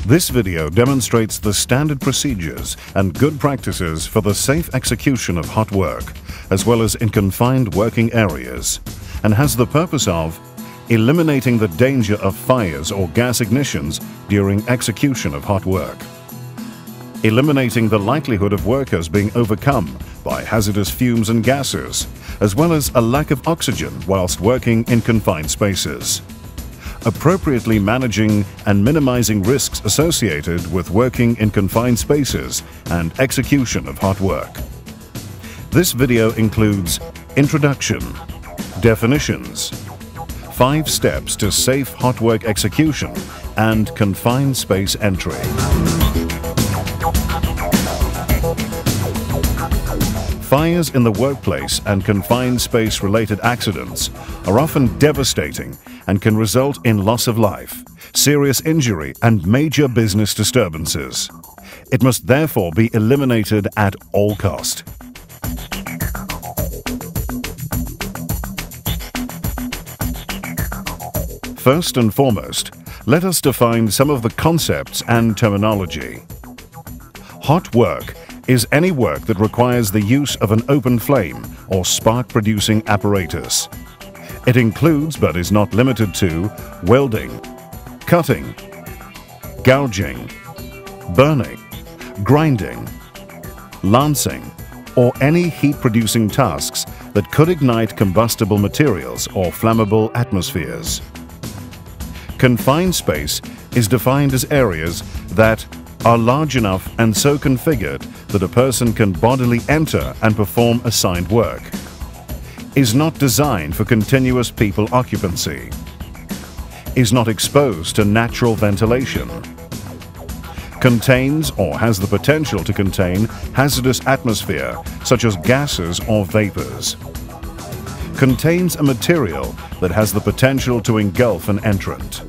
This video demonstrates the standard procedures and good practices for the safe execution of hot work, as well as in confined working areas, and has the purpose of eliminating the danger of fires or gas ignitions during execution of hot work, eliminating the likelihood of workers being overcome by hazardous fumes and gases, as well as a lack of oxygen whilst working in confined spaces, appropriately managing and minimizing risks associated with working in confined spaces and execution of hot work. This video includes introduction, definitions, 5 steps to safe hot work execution, and confined space entry. Fires in the workplace and confined space-related accidents are often devastating and can result in loss of life, serious injury, and major business disturbances. It must therefore be eliminated at all cost. First and foremost, let us define some of the concepts and terminology. Hot work is any work that requires the use of an open flame or spark-producing apparatus. It includes, but is not limited to, welding, cutting, gouging, burning, grinding, lancing, or any heat-producing tasks that could ignite combustible materials or flammable atmospheres. Confined space is defined as areas that are large enough and so configured that a person can bodily enter and perform assigned work, is not designed for continuous people occupancy, is not exposed to natural ventilation, contains or has the potential to contain hazardous atmosphere such as gases or vapors, contains a material that has the potential to engulf an entrant,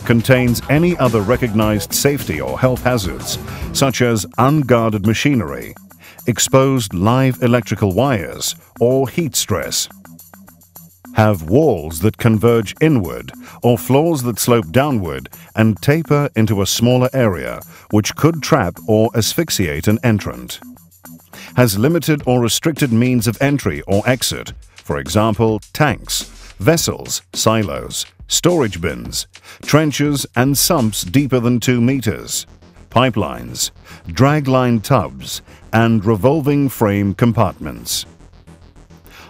contains any other recognized safety or health hazards such as unguarded machinery, exposed live electrical wires, or heat stress, have walls that converge inward or floors that slope downward and taper into a smaller area which could trap or asphyxiate an entrant, has limited or restricted means of entry or exit, for example, tanks, vessels, silos, storage bins, trenches and sumps deeper than 2 meters, pipelines, dragline tubs, and revolving frame compartments.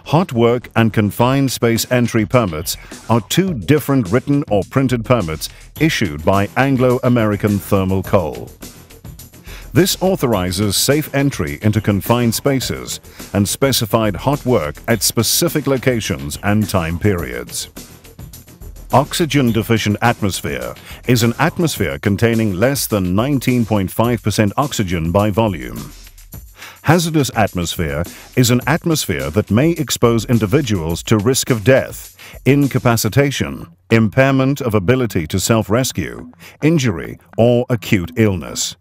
Hot work and confined space entry permits are 2 different written or printed permits issued by Anglo American Thermal Coal. This authorizes safe entry into confined spaces and specified hot work at specific locations and time periods. Oxygen-deficient atmosphere is an atmosphere containing less than 19.5% oxygen by volume. Hazardous atmosphere is an atmosphere that may expose individuals to risk of death, incapacitation, impairment of ability to self-rescue, injury, or acute illness.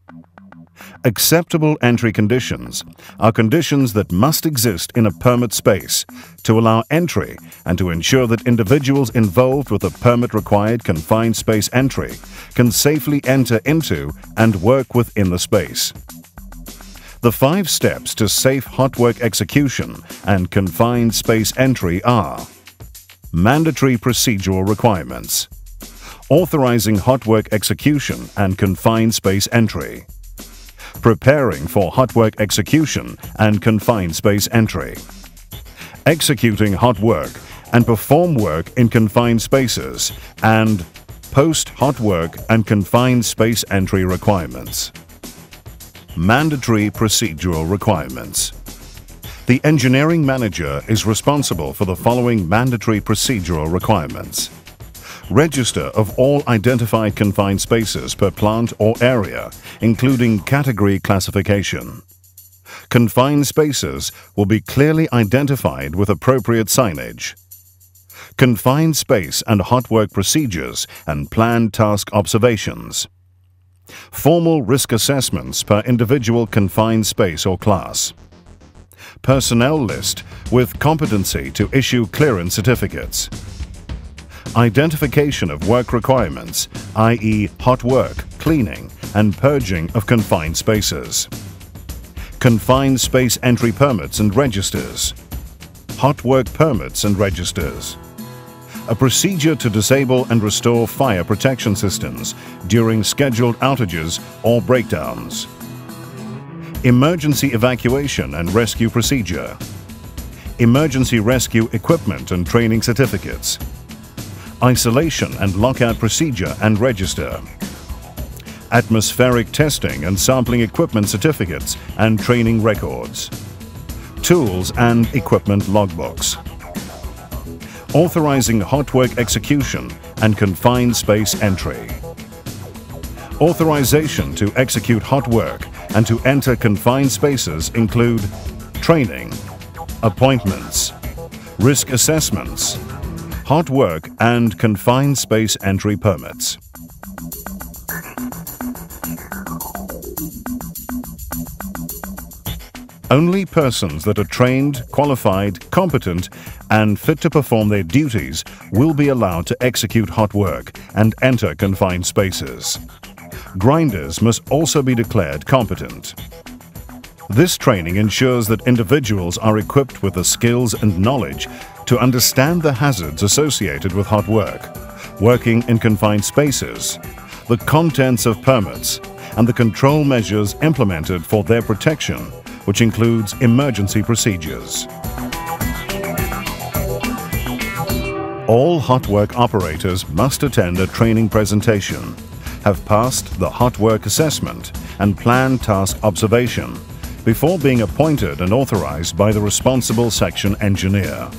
Acceptable entry conditions are conditions that must exist in a permit space to allow entry and to ensure that individuals involved with a permit-required confined space entry can safely enter into and work within the space. The 5 steps to safe hot work execution and confined space entry are: mandatory procedural requirements, authorizing hot work execution and confined space entry, preparing for hot work execution and confined space entry, executing hot work and perform work in confined spaces, and post-hot work and confined space entry requirements. Mandatory procedural requirements. The engineering manager is responsible for the following mandatory procedural requirements: register of all identified confined spaces per plant or area, including category classification. Confined spaces will be clearly identified with appropriate signage. Confined space and hot work procedures and planned task observations. Formal risk assessments per individual confined space or class. Personnel list with competency to issue clearance certificates. Identification of work requirements, i.e. hot work, cleaning, and purging of confined spaces. Confined space entry permits and registers. Hot work permits and registers. A procedure to disable and restore fire protection systems during scheduled outages or breakdowns. Emergency evacuation and rescue procedure. Emergency rescue equipment and training certificates. Isolation and lockout procedure and register. Atmospheric testing and sampling equipment certificates and training records. Tools and equipment logbooks. Authorizing hot work execution and confined space entry. Authorization to execute hot work and to enter confined spaces include training, appointments, risk assessments, hot work and confined space entry permits. Only persons that are trained, qualified, competent, and fit to perform their duties will be allowed to execute hot work and enter confined spaces. Grinders must also be declared competent. This training ensures that individuals are equipped with the skills and knowledge to understand the hazards associated with hot work, working in confined spaces, the contents of permits, and the control measures implemented for their protection, which includes emergency procedures. All hot work operators must attend a training presentation, have passed the hot work assessment and planned task observation before being appointed and authorized by the responsible section engineer.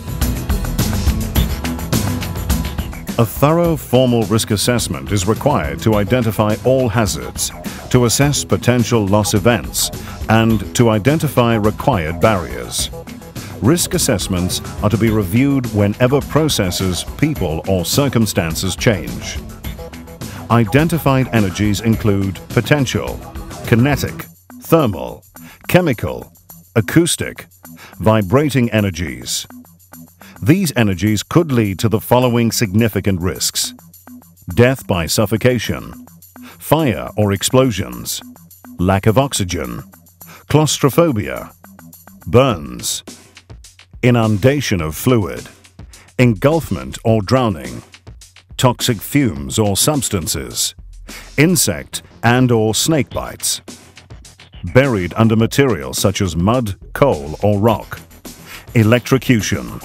A thorough formal risk assessment is required to identify all hazards, to assess potential loss events, and to identify required barriers. Risk assessments are to be reviewed whenever processes, people, or circumstances change. Identified energies include potential, kinetic, thermal, chemical, acoustic, vibrating energies. These energies could lead to the following significant risks: death by suffocation, fire or explosions, lack of oxygen, claustrophobia, burns, inundation of fluid, engulfment or drowning, toxic fumes or substances, insect and/or snake bites, buried under material such as mud, coal or rock, electrocution.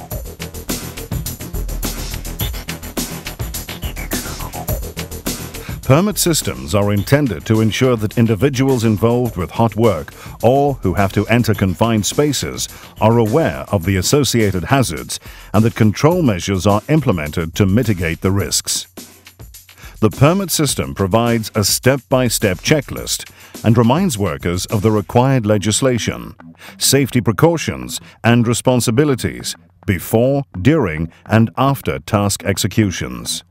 Permit systems are intended to ensure that individuals involved with hot work or who have to enter confined spaces are aware of the associated hazards and that control measures are implemented to mitigate the risks. The permit system provides a step-by-step checklist and reminds workers of the required legislation, safety precautions, and responsibilities before, during, and after task executions.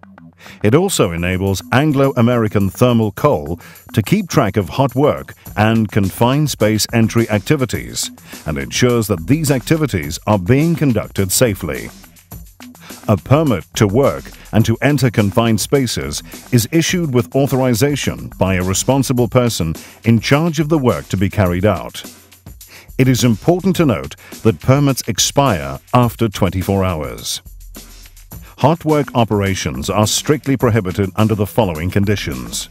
It also enables Anglo American thermal coal to keep track of hot work and confined space entry activities and ensures that these activities are being conducted safely. A permit to work and to enter confined spaces is issued with authorization by a responsible person in charge of the work to be carried out. It is important to note that permits expire after 24 hours. Hot work operations are strictly prohibited under the following conditions: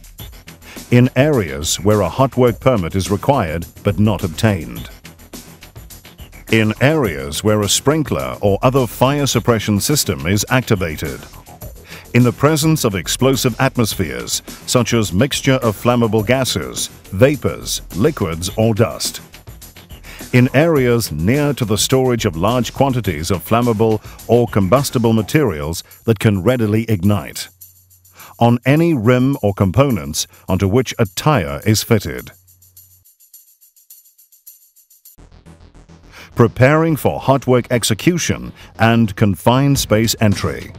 in areas where a hot work permit is required but not obtained; in areas where a sprinkler or other fire suppression system is activated; in the presence of explosive atmospheres such as mixture of flammable gases, vapors, liquids or dust; in areas near to the storage of large quantities of flammable or combustible materials that can readily ignite; on any rim or components onto which a tire is fitted. Preparing for hot work execution and confined space entry.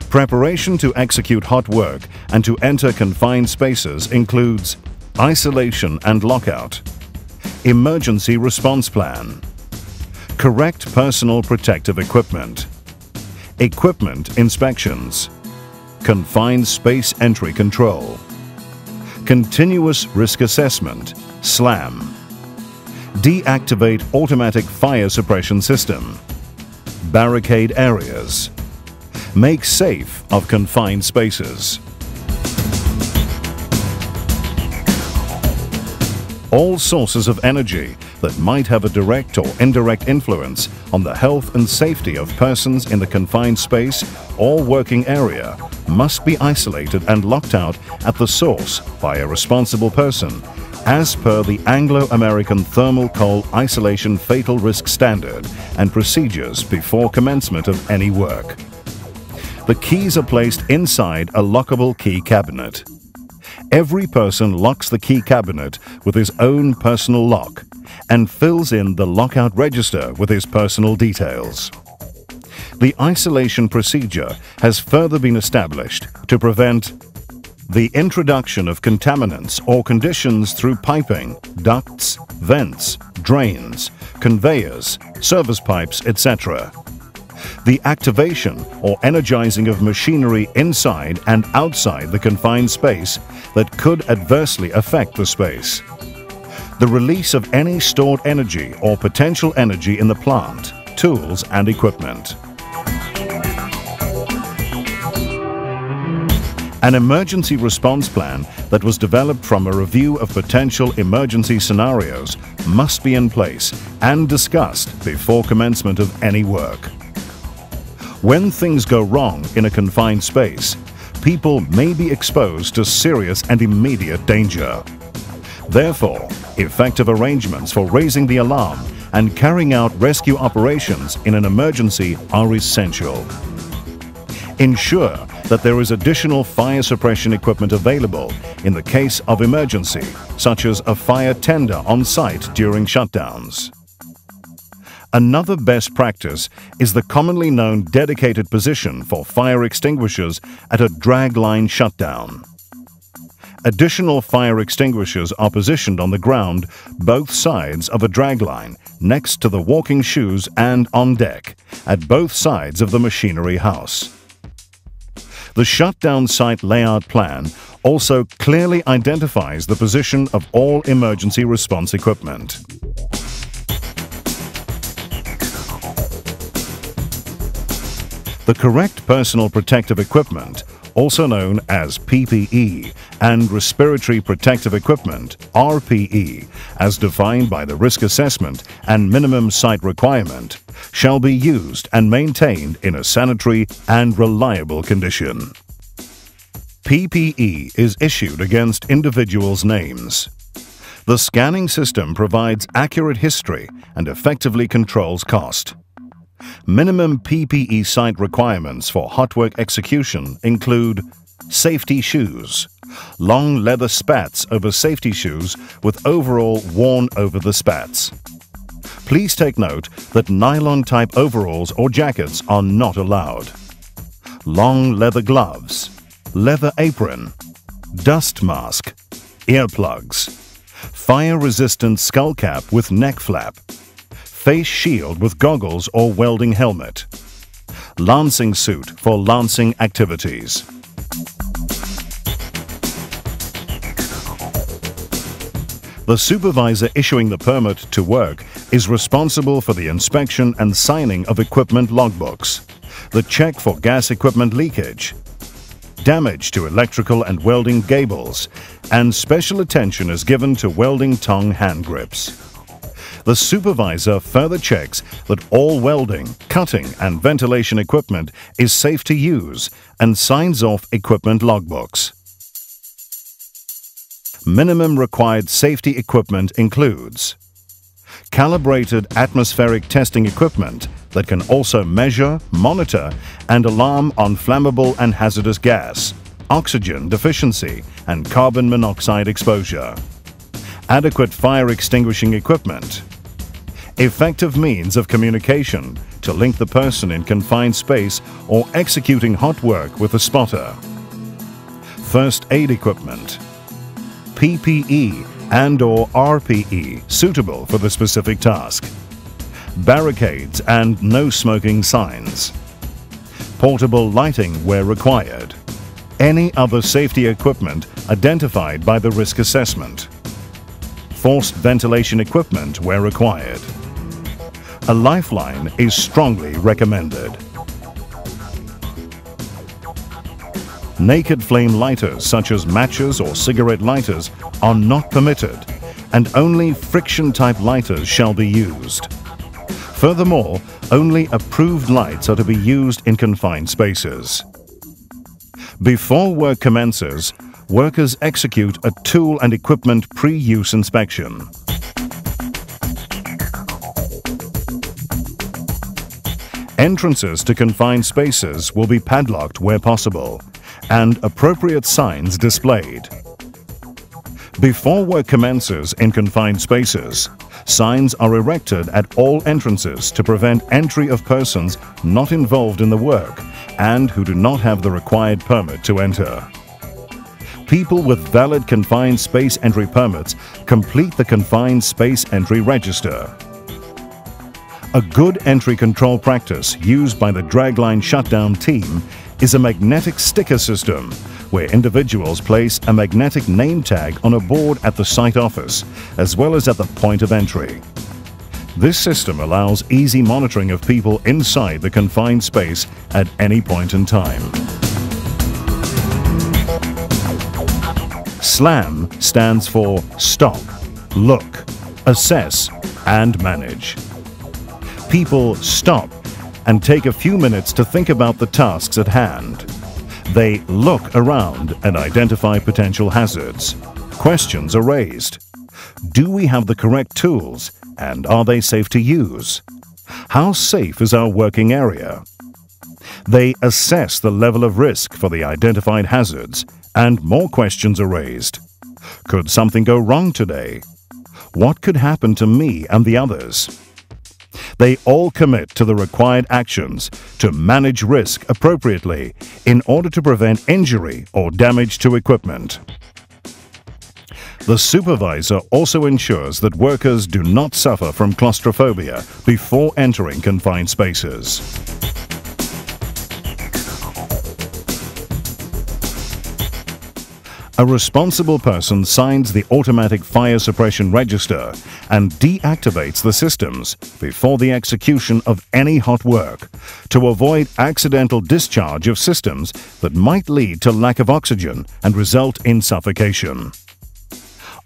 Preparation to execute hot work and to enter confined spaces includes isolation and lockout, emergency response plan, correct personal protective equipment, equipment inspections, confined space entry control, continuous risk assessment, SLAM, deactivate automatic fire suppression system, barricade areas, make safe of confined spaces. All sources of energy that might have a direct or indirect influence on the health and safety of persons in the confined space or working area must be isolated and locked out at the source by a responsible person, as per the Anglo American Thermal Coal Isolation Fatal Risk Standard and procedures before commencement of any work. The keys are placed inside a lockable key cabinet. Every person locks the key cabinet with his own personal lock and fills in the lockout register with his personal details. The isolation procedure has further been established to prevent the introduction of contaminants or conditions through piping, ducts, vents, drains, conveyors, service pipes, etc. The activation or energizing of machinery inside and outside the confined space that could adversely affect the space. The release of any stored energy or potential energy in the plant, tools and equipment. An emergency response plan that was developed from a review of potential emergency scenarios must be in place and discussed before commencement of any work. When things go wrong in a confined space, people may be exposed to serious and immediate danger. Therefore, effective arrangements for raising the alarm and carrying out rescue operations in an emergency are essential. Ensure that there is additional fire suppression equipment available in the case of emergency, such as a fire tender on site during shutdowns. Another best practice is the commonly known dedicated position for fire extinguishers at a dragline shutdown. Additional fire extinguishers are positioned on the ground both sides of a dragline, next to the walking shoes and on deck, at both sides of the machinery house. The shutdown site layout plan also clearly identifies the position of all emergency response equipment. The correct personal protective equipment, also known as PPE, and respiratory protective equipment, RPE, as defined by the risk assessment and minimum site requirement, shall be used and maintained in a sanitary and reliable condition. PPE is issued against individuals' names. The scanning system provides accurate history and effectively controls cost. Minimum PPE site requirements for hot work execution include safety shoes, long leather spats over safety shoes with overall worn over the spats. Please take note that nylon-type overalls or jackets are not allowed. Long leather gloves, leather apron, dust mask, earplugs, fire-resistant skull cap with neck flap, face shield with goggles or welding helmet, lancing suit for lancing activities. The supervisor issuing the permit to work is responsible for the inspection and signing of equipment logbooks, the check for gas equipment leakage, damage to electrical and welding gables, and special attention is given to welding tongue hand grips. The supervisor further checks that all welding, cutting, and ventilation equipment is safe to use and signs off equipment logbooks. Minimum required safety equipment includes calibrated atmospheric testing equipment that can also measure, monitor, and alarm on flammable and hazardous gas, oxygen deficiency, and carbon monoxide exposure. Adequate fire extinguishing equipment. Effective means of communication to link the person in confined space or executing hot work with a spotter. First aid equipment. PPE and/or RPE suitable for the specific task. Barricades and no smoking signs. portable lighting where required, any other safety equipment identified by the risk assessment, forced ventilation equipment where required. A lifeline is strongly recommended. Naked flame lighters such as matches or cigarette lighters are not permitted, and only friction-type lighters shall be used. Furthermore, only approved lights are to be used in confined spaces. Before work commences, workers execute a tool and equipment pre-use inspection. Entrances to confined spaces will be padlocked where possible, and appropriate signs displayed. Before work commences in confined spaces, signs are erected at all entrances to prevent entry of persons not involved in the work and who do not have the required permit to enter. People with valid confined space entry permits complete the confined space entry register. A good entry control practice used by the dragline shutdown team is a magnetic sticker system where individuals place a magnetic name tag on a board at the site office as well as at the point of entry. This system allows easy monitoring of people inside the confined space at any point in time. SLAM stands for Stop, Look, Assess and Manage. People stop and take a few minutes to think about the tasks at hand. They look around and identify potential hazards. Questions are raised. Do we have the correct tools, and are they safe to use? How safe is our working area? They assess the level of risk for the identified hazards, and more questions are raised. Could something go wrong today? What could happen to me and the others? They all commit to the required actions to manage risk appropriately in order to prevent injury or damage to equipment. The supervisor also ensures that workers do not suffer from claustrophobia before entering confined spaces. A responsible person signs the automatic fire suppression register and deactivates the systems before the execution of any hot work to avoid accidental discharge of systems that might lead to lack of oxygen and result in suffocation.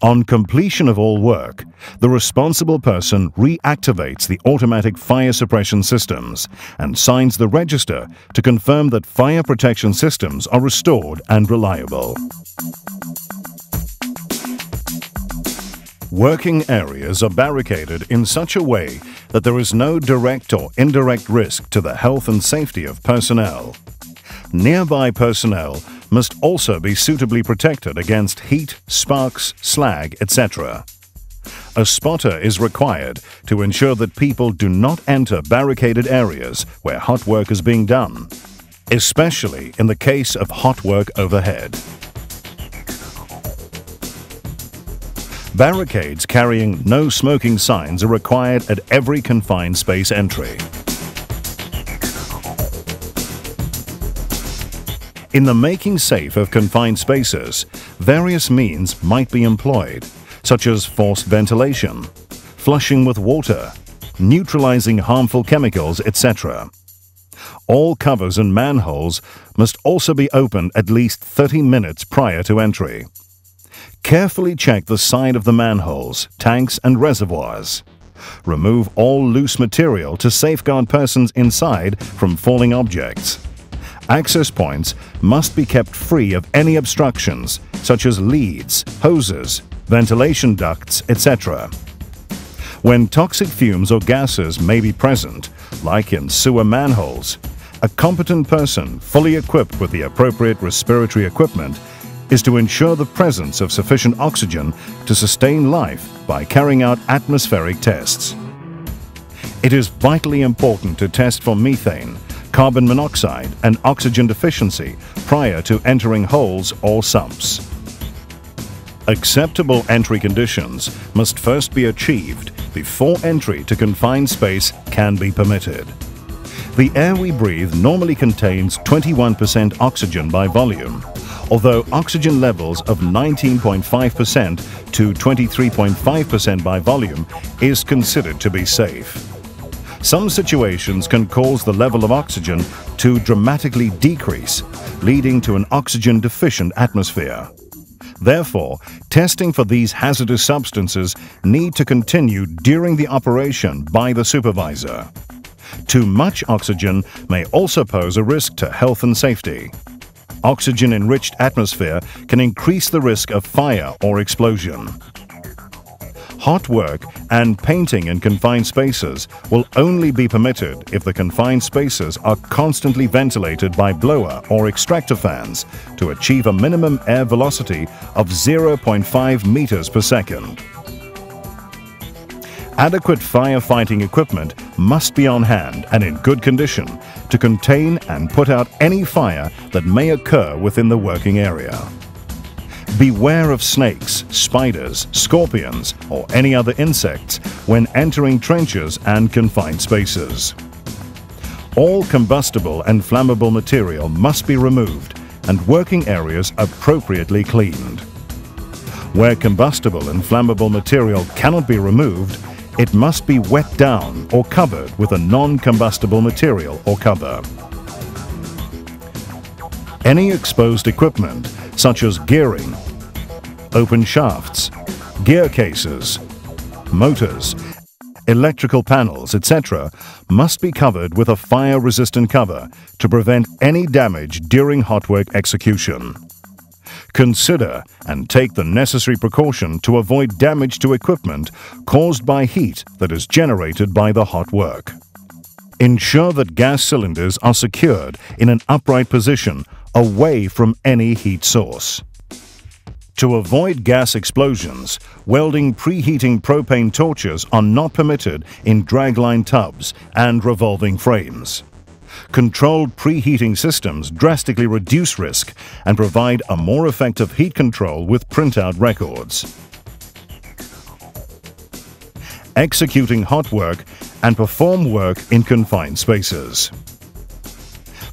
On completion of all work, the responsible person reactivates the automatic fire suppression systems and signs the register to confirm that fire protection systems are restored and reliable. Working areas are barricaded in such a way that there is no direct or indirect risk to the health and safety of personnel. Nearby personnel must also be suitably protected against heat, sparks, slag, etc. A spotter is required to ensure that people do not enter barricaded areas where hot work is being done, especially in the case of hot work overhead. Barricades carrying no smoking signs are required at every confined space entry. In the making safe of confined spaces, various means might be employed, such as forced ventilation, flushing with water, neutralizing harmful chemicals, etc. All covers and manholes must also be opened at least 30 minutes prior to entry. Carefully check the side of the manholes, tanks and reservoirs. Remove all loose material to safeguard persons inside from falling objects. Access points must be kept free of any obstructions, such as leads, hoses, ventilation ducts, etc. When toxic fumes or gases may be present, like in sewer manholes, a competent person fully equipped with the appropriate respiratory equipment is to ensure the presence of sufficient oxygen to sustain life by carrying out atmospheric tests. It is vitally important to test for methane, carbon monoxide and oxygen deficiency prior to entering holes or sumps. Acceptable entry conditions must first be achieved before entry to confined space can be permitted. The air we breathe normally contains 21% oxygen by volume, although oxygen levels of 19.5% to 23.5% by volume is considered to be safe. Some situations can cause the level of oxygen to dramatically decrease, leading to an oxygen-deficient atmosphere. Therefore, testing for these hazardous substances need to continue during the operation by the supervisor. Too much oxygen may also pose a risk to health and safety. Oxygen-enriched atmosphere can increase the risk of fire or explosion. Hot work and painting in confined spaces will only be permitted if the confined spaces are constantly ventilated by blower or extractor fans to achieve a minimum air velocity of 0.5 meters per second. Adequate firefighting equipment must be on hand and in good condition to contain and put out any fire that may occur within the working area. Beware of snakes, spiders, scorpions, or any other insects when entering trenches and confined spaces. All combustible and flammable material must be removed and working areas appropriately cleaned. Where combustible and flammable material cannot be removed, it must be wet down or covered with a non-combustible material or cover. Any exposed equipment, such as gearing, open shafts, gear cases, motors, electrical panels, etc., must be covered with a fire-resistant cover to prevent any damage during hot work execution. Consider and take the necessary precaution to avoid damage to equipment caused by heat that is generated by the hot work. Ensure that gas cylinders are secured in an upright position away from any heat source. To avoid gas explosions, welding preheating propane torches are not permitted in dragline tubs and revolving frames. Controlled preheating systems drastically reduce risk and provide a more effective heat control with printout records. Executing hot work and perform work in confined spaces.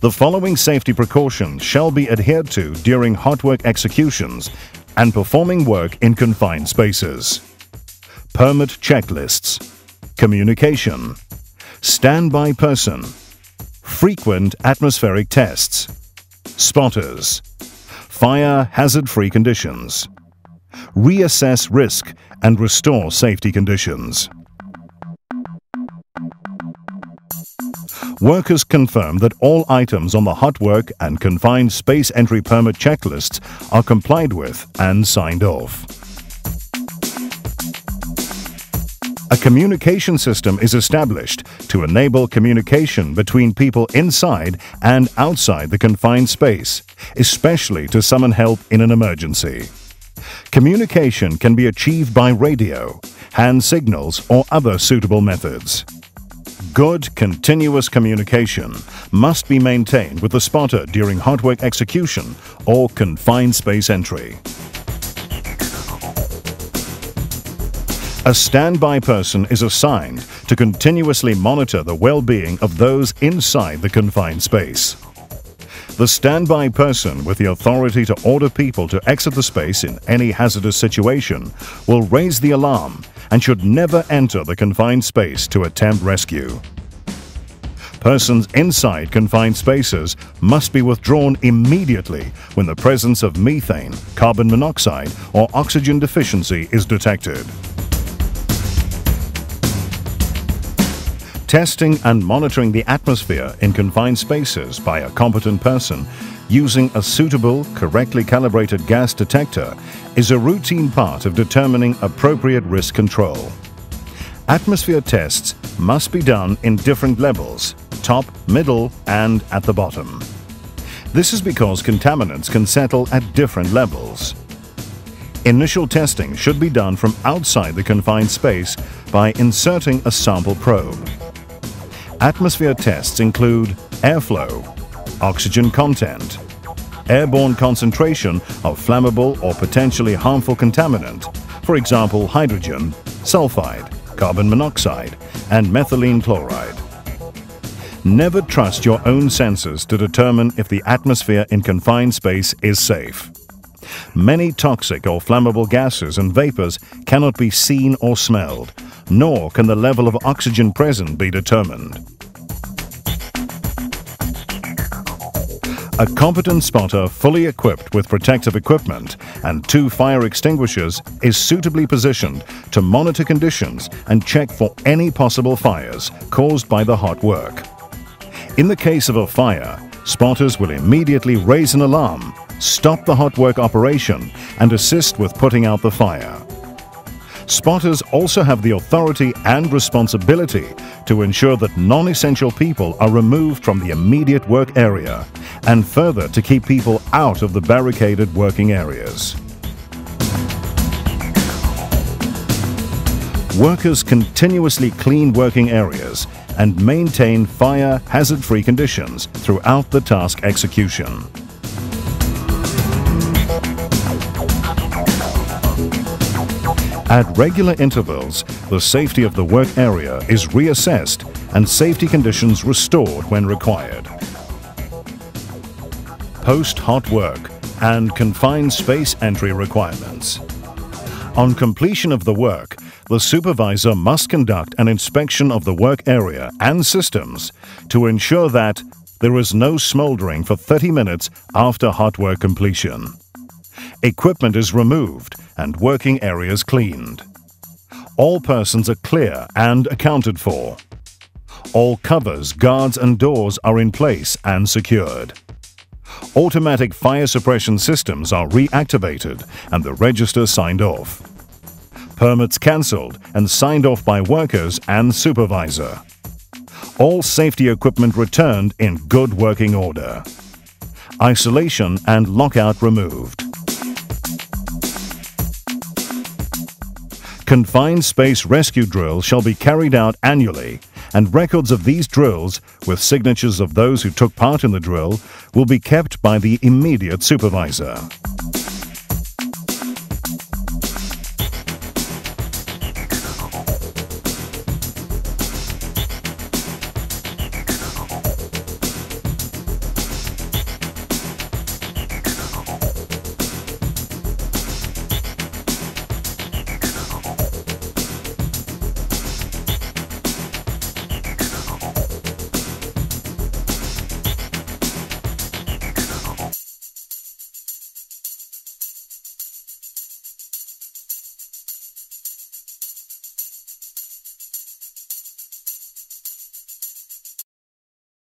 The following safety precautions shall be adhered to during hot work executions and performing work in confined spaces. Permit checklists, communication, standby person, frequent atmospheric tests, spotters, fire hazard-free conditions, reassess risk and restore safety conditions. Workers confirm that all items on the hot work and confined space entry permit checklists are complied with and signed off. A communication system is established to enable communication between people inside and outside the confined space, especially to summon help in an emergency. Communication can be achieved by radio, hand signals, or other suitable methods. Good, continuous communication must be maintained with the spotter during hot work execution or confined space entry. A standby person is assigned to continuously monitor the well-being of those inside the confined space. The standby person with the authority to order people to exit the space in any hazardous situation will raise the alarm and should never enter the confined space to attempt rescue. Persons inside confined spaces must be withdrawn immediately when the presence of methane, carbon monoxide, or oxygen deficiency is detected. Testing and monitoring the atmosphere in confined spaces by a competent person using a suitable, correctly calibrated gas detector is a routine part of determining appropriate risk control. Atmosphere tests must be done in different levels, top, middle, and at the bottom. This is because contaminants can settle at different levels. Initial testing should be done from outside the confined space by inserting a sample probe. Atmosphere tests include airflow, oxygen content, airborne concentration of flammable or potentially harmful contaminant, for example hydrogen, sulfide, carbon monoxide, and methylene chloride. Never trust your own senses to determine if the atmosphere in confined space is safe. Many toxic or flammable gases and vapors cannot be seen or smelled, nor can the level of oxygen present be determined. A competent spotter fully equipped with protective equipment and 2 fire extinguishers is suitably positioned to monitor conditions and check for any possible fires caused by the hot work. In the case of a fire, spotters will immediately raise an alarm, stop the hot work operation, and assist with putting out the fire. Spotters also have the authority and responsibility to ensure that non-essential people are removed from the immediate work area, and further to keep people out of the barricaded working areas. Workers continuously clean working areas and maintain fire hazard-free conditions throughout the task execution. At regular intervals, the safety of the work area is reassessed and safety conditions restored when required. Post-hot work and confined space entry requirements. On completion of the work, the supervisor must conduct an inspection of the work area and systems to ensure that there is no smoldering for 30 minutes after hot work completion. Equipment is removed and working areas cleaned. All persons are clear and accounted for. All covers, guards and doors are in place and secured. Automatic fire suppression systems are reactivated and the register signed off. Permits cancelled and signed off by workers and supervisor. All safety equipment returned in good working order. Isolation and lockout removed. Confined space rescue drills shall be carried out annually, and records of these drills, with signatures of those who took part in the drill, will be kept by the immediate supervisor.